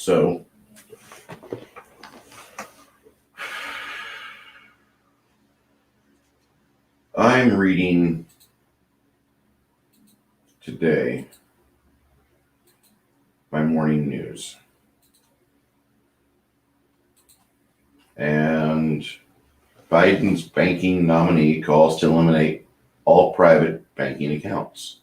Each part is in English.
So, I'm reading today my morning news. And Biden's banking nominee calls to eliminate all private banking accounts.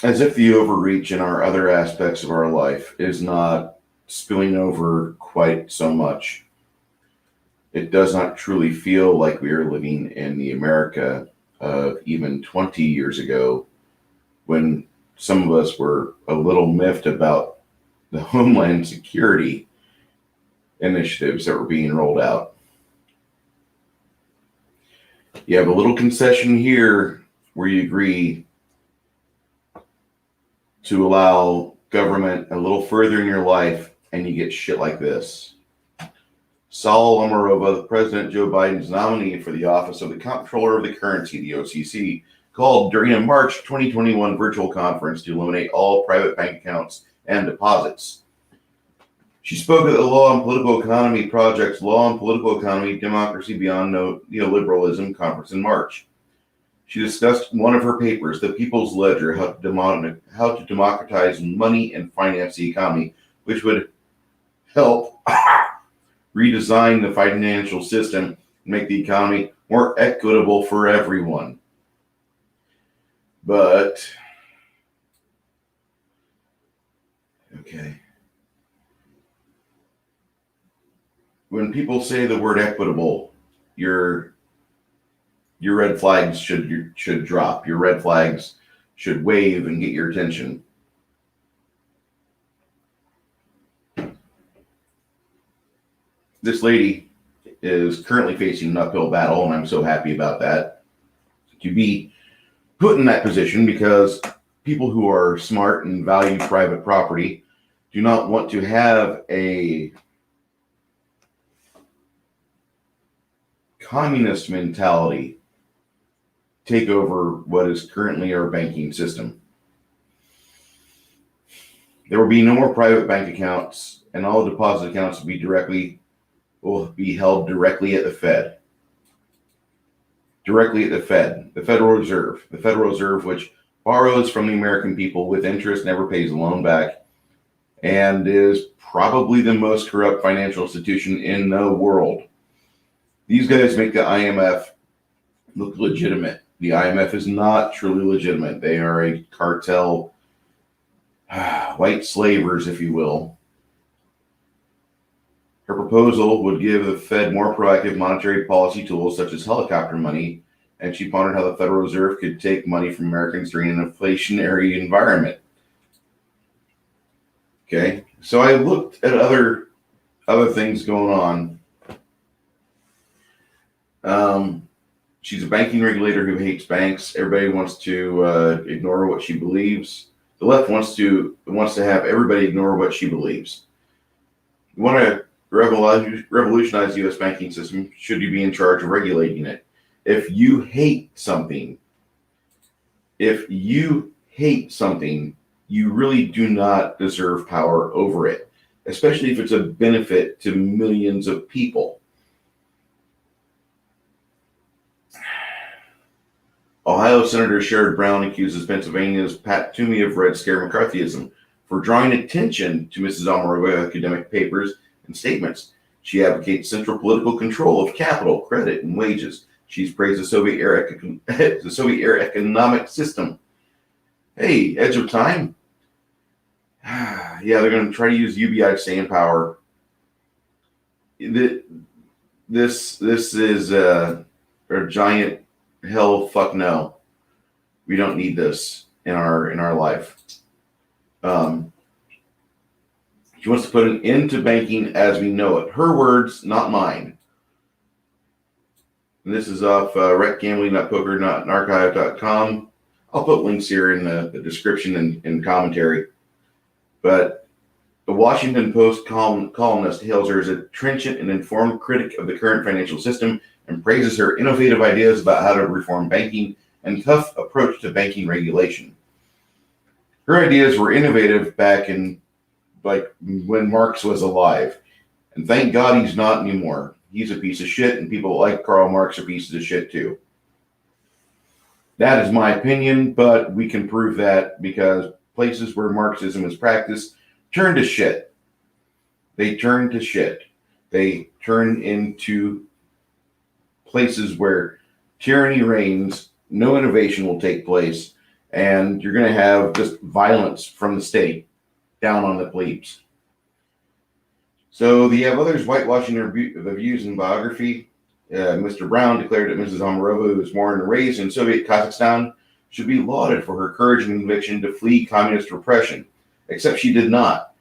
As if the overreach in our other aspects of our life is not spilling over quite so much. It does not truly feel like we are living in the America of even 20 years ago, when some of us were a little miffed about the Homeland Security initiatives that were being rolled out. You have a little concession here where you agree to allow government a little further in your life, and you get shit like this. Saule Omarova, President Joe Biden's nominee for the office of the Comptroller of the Currency, the OCC, called during a March 2021 virtual conference to eliminate all private bank accounts and deposits. She spoke at the Law and Political Economy Project's Law and Political Economy, Democracy Beyond Neoliberalism conference in March. She discussed one of her papers, The People's Ledger, how to democratize money and finance the economy, which would help redesign the financial system and make the economy more equitable for everyone. But, okay. When people say the word equitable, your red flags should drop. Your red flags should wave and get your attention. This lady is currently facing an uphill battle, and I'm so happy about that. To be put in that position, because people who are smart and value private property do not want to have a communist mentality take over what is currently our banking system. There will be no more private bank accounts, and all deposit accounts will be held directly at the Fed. Directly at the Fed, the Federal Reserve. The Federal Reserve, which borrows from the American people with interest, never pays a loan back, and is probably the most corrupt financial institution in the world. These guys make the IMF look legitimate. The IMF is not truly legitimate. They are a cartel, white slavers, if you will. Her proposal would give the Fed more proactive monetary policy tools such as helicopter money, and she pondered how the Federal Reserve could take money from Americans during an inflationary environment. Okay, so I looked at other things going on. She's a banking regulator who hates banks. Everybody wants to ignore what she believes. The left wants to have everybody ignore what she believes. You want to revolutionize the U.S. banking system, should you be in charge of regulating it? If you hate something, you really do not deserve power over it, especially if it's a benefit to millions of people. Ohio Senator Sherrod Brown accuses Pennsylvania's Pat Toomey of Red Scare McCarthyism for drawing attention to Mrs. Omarova's academic papers and statements. She advocates central political control of capital, credit, and wages. She's praised the Soviet-era economic system. Hey, edge of time. Yeah, they're going to try to use UBI to stay in power. This is a giant hell fuck no. We don't need this in our life. She wants to put an end to banking as we know it. Her words, not mine. And this is off recgambling.poker.archive.com. I'll put links here in the description and commentary. But the Washington Post columnist hails her as a trenchant and informed critic of the current financial system and praises her innovative ideas about how to reform banking and tough approach to banking regulation. Her ideas were innovative back in like when Marx was alive. And thank God he's not anymore. He's a piece of shit, and people like Karl Marx are pieces of shit too. That is my opinion, but we can prove that because places where Marxism is practiced turn to shit. They turn to shit. They turn into places where tyranny reigns, no innovation will take place, and you're going to have just violence from the state down on the plebes. So you have others whitewashing the views in biography. Mr. Brown declared that Mrs. Omarova, who was born and raised in Soviet Kazakhstan, should be lauded for her courage and conviction to flee communist repression, except she did not.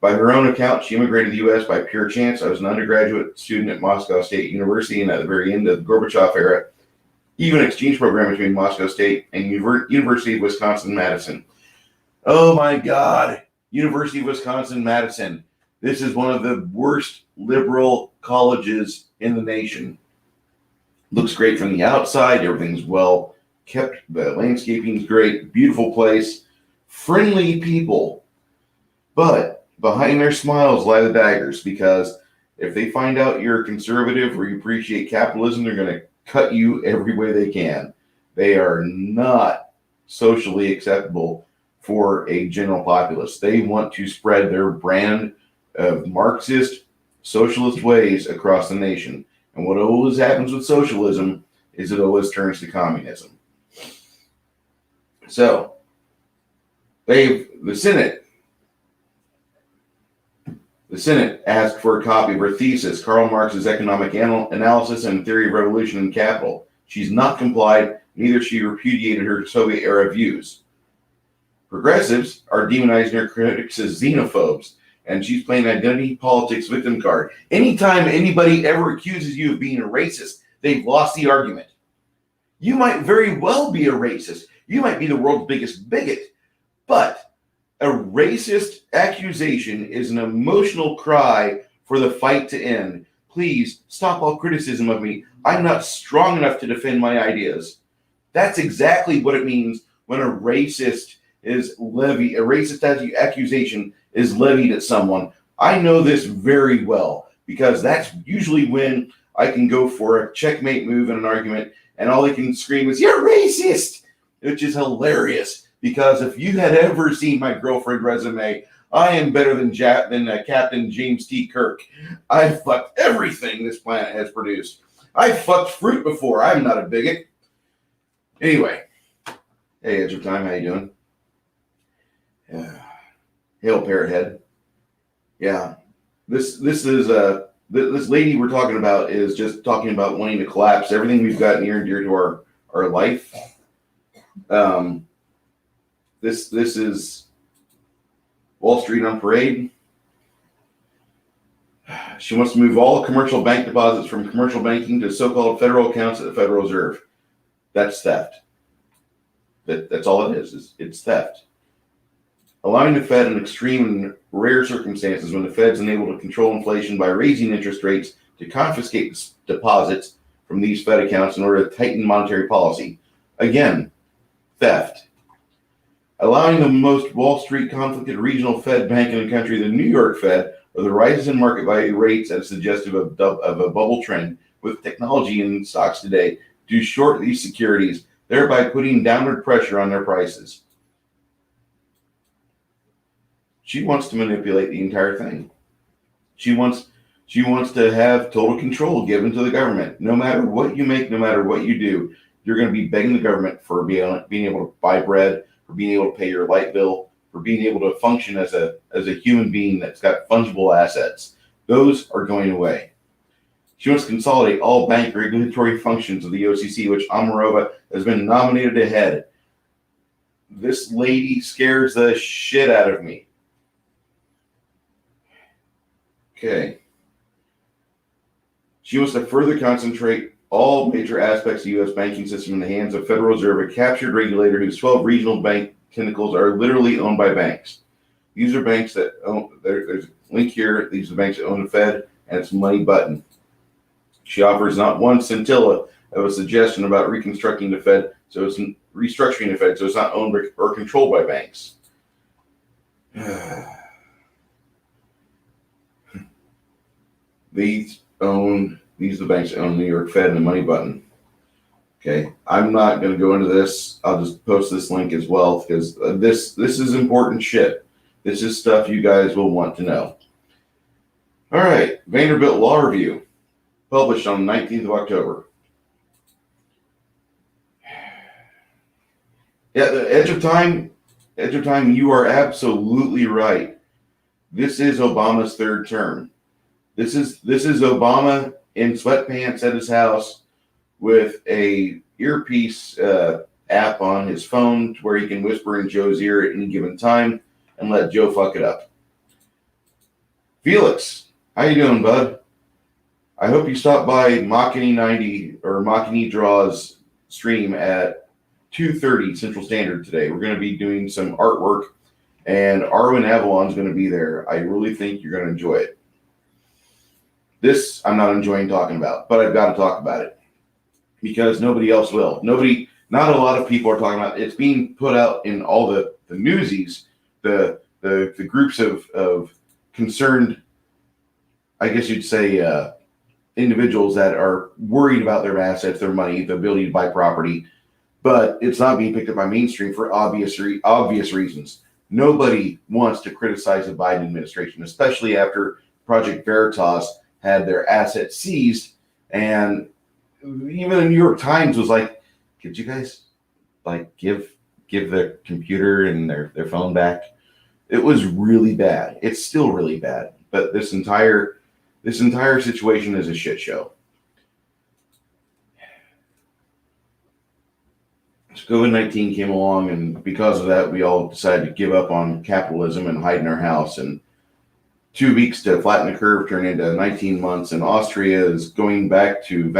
By her own account, she immigrated to the U.S. by pure chance. I was an undergraduate student at Moscow State University, and at the very end of the Gorbachev era, even an exchange program between Moscow State and University of Wisconsin-Madison. Oh my God, University of Wisconsin-Madison. This is one of the worst liberal colleges in the nation. Looks great from the outside. Everything's well kept. The landscaping's great. Beautiful place. Friendly people. But behind their smiles lie the daggers, because if they find out you're conservative or you appreciate capitalism, they're going to cut you every way they can. They are not socially acceptable for a general populace. They want to spread their brand of Marxist, socialist ways across the nation. And what always happens with socialism is it always turns to communism. So, the Senate asked for a copy of her thesis, Karl Marx's Economic Analysis and Theory of Revolution and Capital. She's not complied, neither she repudiated her Soviet-era views. Progressives are demonizing her critics as xenophobes, and she's playing identity politics victim card. Anytime anybody ever accuses you of being a racist, they've lost the argument. You might very well be a racist. You might be the world's biggest bigot, but a racist accusation is an emotional cry for the fight to end. Please stop all criticism of me. I'm not strong enough to defend my ideas. That's exactly what it means when a racist accusation is levied at someone. I know this very well, because that's usually when I can go for a checkmate move in an argument, and all they can scream is, "You're racist," which is hilarious, because if you had ever seen my girlfriend resume, I am better than Captain James T. Kirk. I've fucked everything this planet has produced. I've fucked fruit before. I'm not a bigot. Anyway, hey, Edge of Time, how you doing? Hail, Parrothead. Yeah, this lady we're talking about is just talking about wanting to collapse everything we've got near and dear to our life. This is Wall Street on parade. She wants to move all commercial bank deposits from commercial banking to so-called federal accounts at the Federal Reserve. That's theft. That's all it is. It's theft. Allowing the Fed in extreme and rare circumstances when the Fed's unable to control inflation by raising interest rates to confiscate deposits from these Fed accounts in order to tighten monetary policy. Again, theft. Allowing the most Wall Street conflicted regional Fed bank in the country, the New York Fed, or the rises in market value rates that is suggestive of a bubble trend with technology in stocks today to short these securities, thereby putting downward pressure on their prices. She wants to manipulate the entire thing. She wants to have total control given to the government. No matter what you make, no matter what you do, you're going to be begging the government for being able to buy bread, for being able to pay your light bill, for being able to function as a human being that's got fungible assets. Those are going away. She wants to consolidate all bank regulatory functions of the OCC, which Omarova has been nominated to head. This lady scares the shit out of me. Okay. She wants to further concentrate all major aspects of the U.S. banking system in the hands of Federal Reserve, a captured regulator whose 12 regional bank tentacles are literally owned by banks. These are banks that own, there's a link here, these are banks that own the Fed, and it's money button. She offers not one scintilla of a suggestion about reconstructing the Fed, so it's restructuring the Fed, so it's not owned or controlled by banks. these are the banks that own New York Fed and the money button. Okay, I'm not going to go into this. I'll just post this link as well because this is important shit. This is stuff you guys will want to know. All right, Vanderbilt Law Review, published on the 19th of October. Yeah, the Edge of Time, you are absolutely right. This is Obama's third term. This is Obama in sweatpants at his house with a earpiece app on his phone to where he can whisper in Joe's ear at any given time and let Joe fuck it up. Felix, how you doing, bud? I hope you stop by Machini 90 or Machini Draws stream at 2:30 Central Standard today. We're going to be doing some artwork, and Arwen Avalon's going to be there. I really think you're going to enjoy it. This I'm not enjoying talking about, but I've got to talk about it because nobody else will. Not a lot of people are talking about it. It's being put out in all the newsies, the groups of concerned, I guess you'd say, individuals that are worried about their assets, their money, the ability to buy property, but it's not being picked up by mainstream for obvious reasons. Nobody wants to criticize the Biden administration, especially after Project Veritas had their assets seized, and even the New York Times was like, "Could you guys give their computer and their phone back?" It was really bad. It's still really bad, but this entire situation is a shit show. So COVID-19 came along, and because of that, we all decided to give up on capitalism and hide in our house. And 2 weeks to flatten the curve turned into 19 months, and Austria is going back to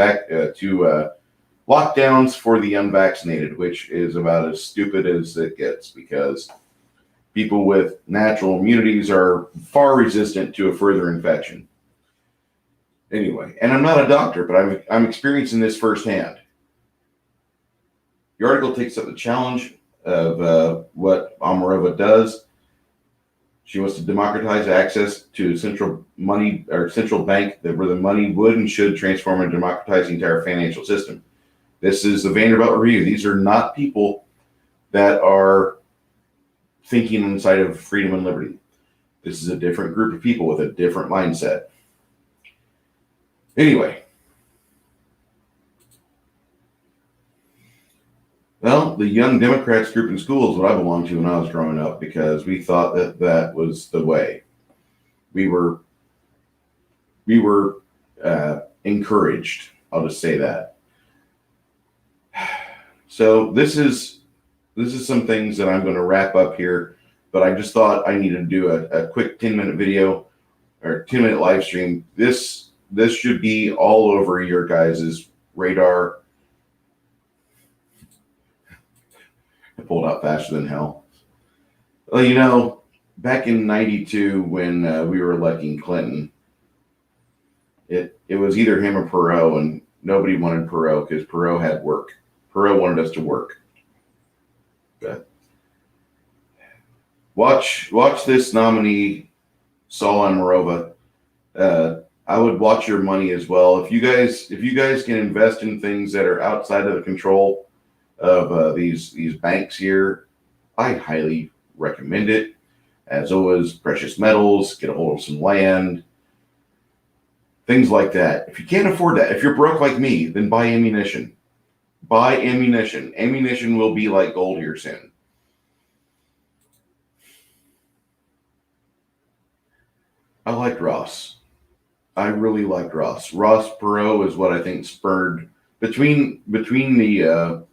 lockdowns for the unvaccinated, which is about as stupid as it gets because people with natural immunities are far resistant to a further infection. Anyway, and I'm not a doctor, but I'm experiencing this firsthand. The article takes up the challenge of what Omarova does. She wants to democratize access to central bank where the money would and should transform and democratize the entire financial system. This is the Vanderbilt Review. These are not people that are thinking inside of freedom and liberty. This is a different group of people with a different mindset. Anyway. Well, the Young Democrats group in school is what I belonged to when I was growing up because we thought that was the way. We were encouraged. I'll just say that. So this is some things that I'm going to wrap up here, but I just thought I needed to do a quick 10-minute video or 10-minute live stream. This should be all over your guys' radar. I pulled out faster than hell. Well, back in '92 when we were electing Clinton, it was either him or Perot, and nobody wanted Perot because Perot had work. Perot wanted us to work. But watch this nominee, Saule Omarova. I would watch your money as well. If you guys can invest in things that are outside of the control of these banks here, I highly recommend it. As always, precious metals, get a hold of some land, things like that. If you can't afford that, if you're broke like me, then buy ammunition. Buy ammunition. Ammunition will be like gold here soon. I liked Ross. I really liked Ross. Ross Perot is what I think spurred between the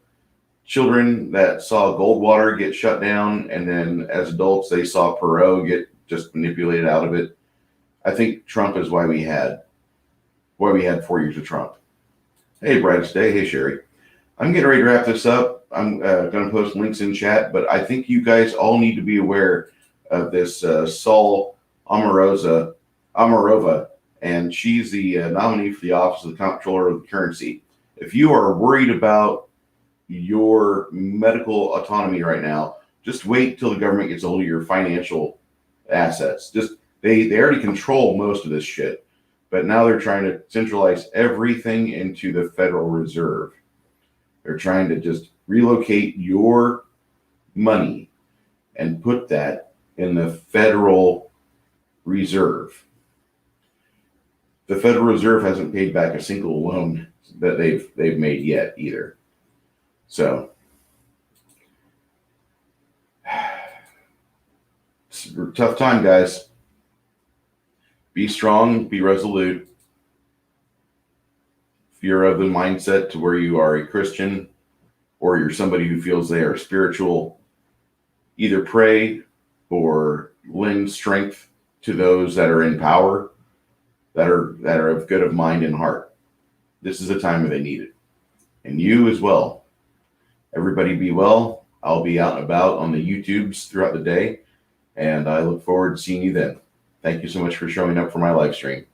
children that saw Goldwater get shut down, and then as adults they saw Perot get just manipulated out of it. I think Trump is why we had 4 years of Trump. Hey, brightest day. Hey, Sherry. I'm getting ready to wrap this up. I'm going to post links in chat, but I think you guys all need to be aware of this Saule Omarova, and she's the nominee for the office of the comptroller of the currency. If you are worried about your medical autonomy right now, just wait till the government gets a hold of your financial assets. They already control most of this shit, But now they're trying to centralize everything into the Federal Reserve. They're trying to just relocate your money and put that in the Federal Reserve. The Federal Reserve hasn't paid back a single loan that they've made yet either. So it's a tough time, guys. Be strong, be resolute. If you're of the mindset to where you are a Christian or you're somebody who feels they are spiritual, either pray or lend strength to those that are in power, that are of good of mind and heart. This is a time where they need it. And you as well. Everybody be well. I'll be out and about on the YouTubes throughout the day, and I look forward to seeing you then. Thank you so much for showing up for my live stream.